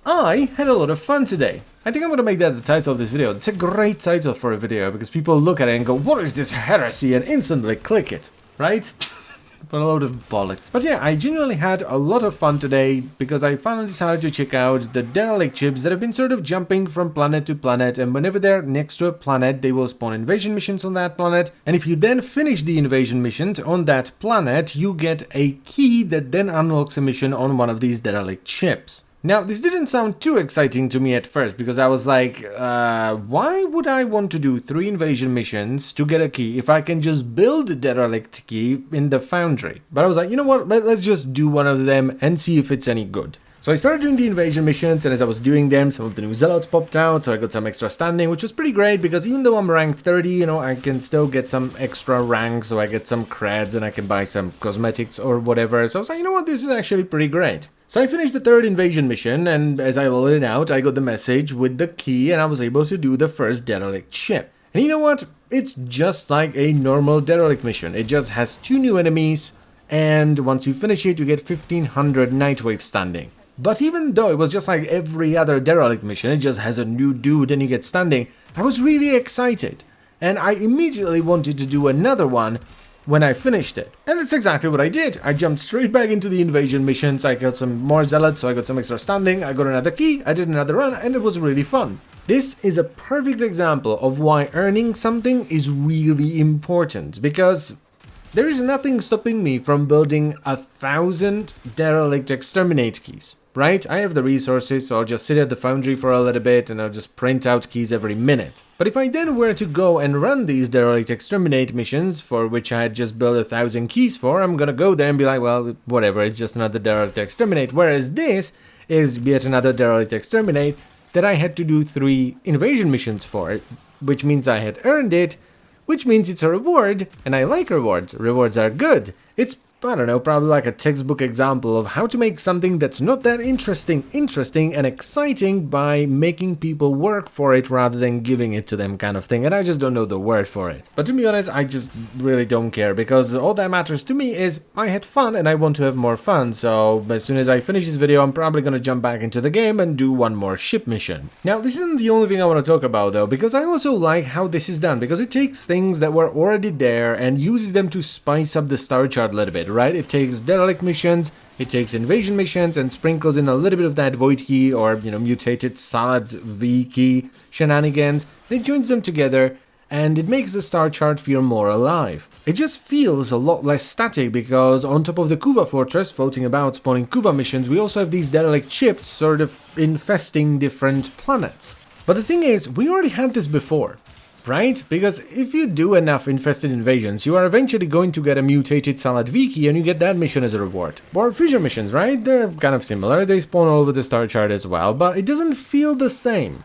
I had a lot of fun today. I think I'm gonna make that the title of this video. It's a great title for a video because people look at it and go, what is this heresy? And instantly click it, right? But a load of bollocks. But yeah, I genuinely had a lot of fun today because I finally decided to check out the derelict ships that have been sort of jumping from planet to planet, and whenever they're next to a planet, they will spawn invasion missions on that planet. And if you then finish the invasion missions on that planet, you get a key that then unlocks a mission on one of these derelict ships. Now, this didn't sound too exciting to me at first, because I was like, why would I want to do 3 invasion missions to get a key if I can just build a derelict key in the foundry? But I was like, you know what, let's just do one of them and see if it's any good. So I started doing the invasion missions, and as I was doing them, some of the new zealots popped out, so I got some extra standing, which was pretty great, because even though I'm rank 30, you know, I can still get some extra ranks, so I get some creds, and I can buy some cosmetics or whatever. So I was like, you know what, this is actually pretty great. So I finished the 3rd invasion mission, and as I loaded it out, I got the message with the key, and I was able to do the first derelict ship. And you know what? It's just like a normal derelict mission. It just has 2 new enemies, and once you finish it, you get 1500 Nightwave standing. But even though it was just like every other derelict mission, it just has a new dude and you get standing, I was really excited. And I immediately wanted to do another one when I finished it. And that's exactly what I did. I jumped straight back into the invasion missions, I got some more zealots, so I got some extra standing, I got another key, I did another run, and it was really fun. This is a perfect example of why earning something is really important, because there is nothing stopping me from building 1,000 derelict exterminate keys. Right? I have the resources, so I'll just sit at the foundry for a little bit and I'll just print out keys every minute. But if I then were to go and run these derelict exterminate missions, for which I had just built 1,000 keys for, I'm gonna go there and be like, well, whatever, it's just another derelict exterminate. Whereas this is yet another derelict exterminate that I had to do 3 invasion missions for, which means I had earned it, which means it's a reward, and I like rewards. Rewards are good. It's, I don't know, probably like a textbook example of how to make something that's not that interesting and exciting by making people work for it rather than giving it to them, kind of thing. And I just don't know the word for it. But to be honest, I just really don't care, because all that matters to me is I had fun and I want to have more fun. So as soon as I finish this video, I'm probably gonna jump back into the game and do one more ship mission. Now, this isn't the only thing I want to talk about though, because I also like how this is done, because it takes things that were already there and uses them to spice up the star chart a little bit. Right? It takes derelict missions, it takes invasion missions, and sprinkles in a little bit of that void key or, you know, mutated solid V key shenanigans. It joins them together, and it makes the star chart feel more alive. It just feels a lot less static, because on top of the Kuva fortress floating about spawning Kuva missions, we also have these derelict ships sort of infesting different planets. But the thing is, we already had this before. Right? Because if you do enough infested invasions, you are eventually going to get a mutated Salad V key and you get that mission as a reward. Or fissure missions, right? They're kind of similar, they spawn all over the star chart as well, but it doesn't feel the same.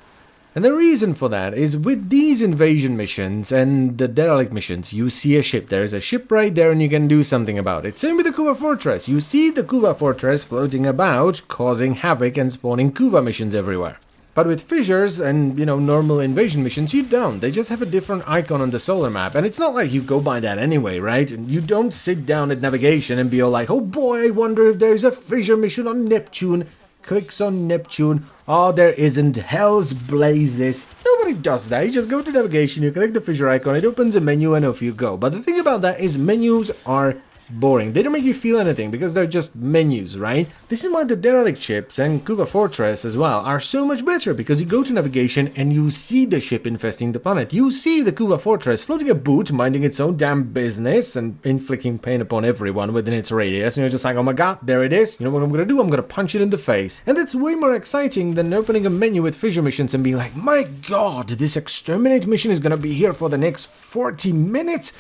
And the reason for that is with these invasion missions and the derelict missions, you see a ship. There's a ship right there and you can do something about it. Same with the Kuva fortress. You see the Kuva fortress floating about, causing havoc and spawning Kuva missions everywhere. But with fissures and, you know, normal invasion missions, you don't. They just have a different icon on the solar map. And it's not like you go by that anyway, right? You don't sit down at navigation and be all like, oh boy, I wonder if there's a fissure mission on Neptune. Clicks on Neptune. Oh, there isn't. Hell's blazes. Nobody does that. You just go to navigation, you click the fissure icon, it opens a menu and off you go. But the thing about that is menus are boring. They don't make you feel anything because they're just menus, right? This is why the derelict ships and Kuva Fortress as well are so much better, because you go to navigation and you see the ship infesting the planet. You see the Kuva Fortress floating about, minding its own damn business and inflicting pain upon everyone within its radius, and you're just like, oh my god, there it is. You know what I'm gonna do? I'm gonna punch it in the face. And that's way more exciting than opening a menu with fissure missions and being like, my god, this exterminate mission is gonna be here for the next 40 minutes?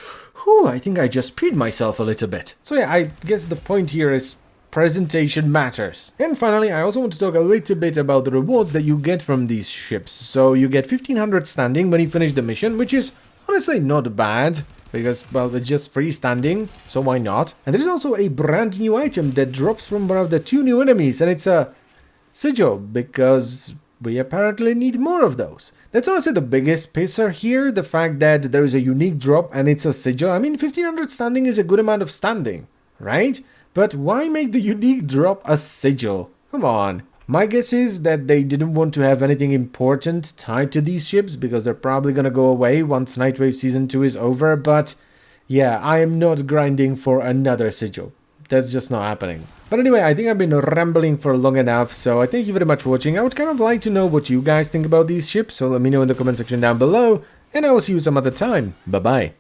Whew, I think I just peed myself a little bit. So yeah, I guess the point here is presentation matters. And finally, I also want to talk a little bit about the rewards that you get from these ships. So you get 1500 standing when you finish the mission, which is honestly not bad, because, well, it's just free standing, so why not? And there's also a brand new item that drops from one of the 2 new enemies, and it's a sigil, because we apparently need more of those. That's honestly the biggest pisser here, the fact that there is a unique drop and it's a sigil. I mean, 1500 standing is a good amount of standing, right? But why make the unique drop a sigil? Come on. My guess is that they didn't want to have anything important tied to these ships because they're probably gonna go away once Nightwave Season 2 is over, but yeah, I am not grinding for another sigil. That's just not happening. But anyway, I think I've been rambling for long enough, so I thank you very much for watching. I would kind of like to know what you guys think about these ships, so let me know in the comment section down below, and I will see you some other time. Bye-bye.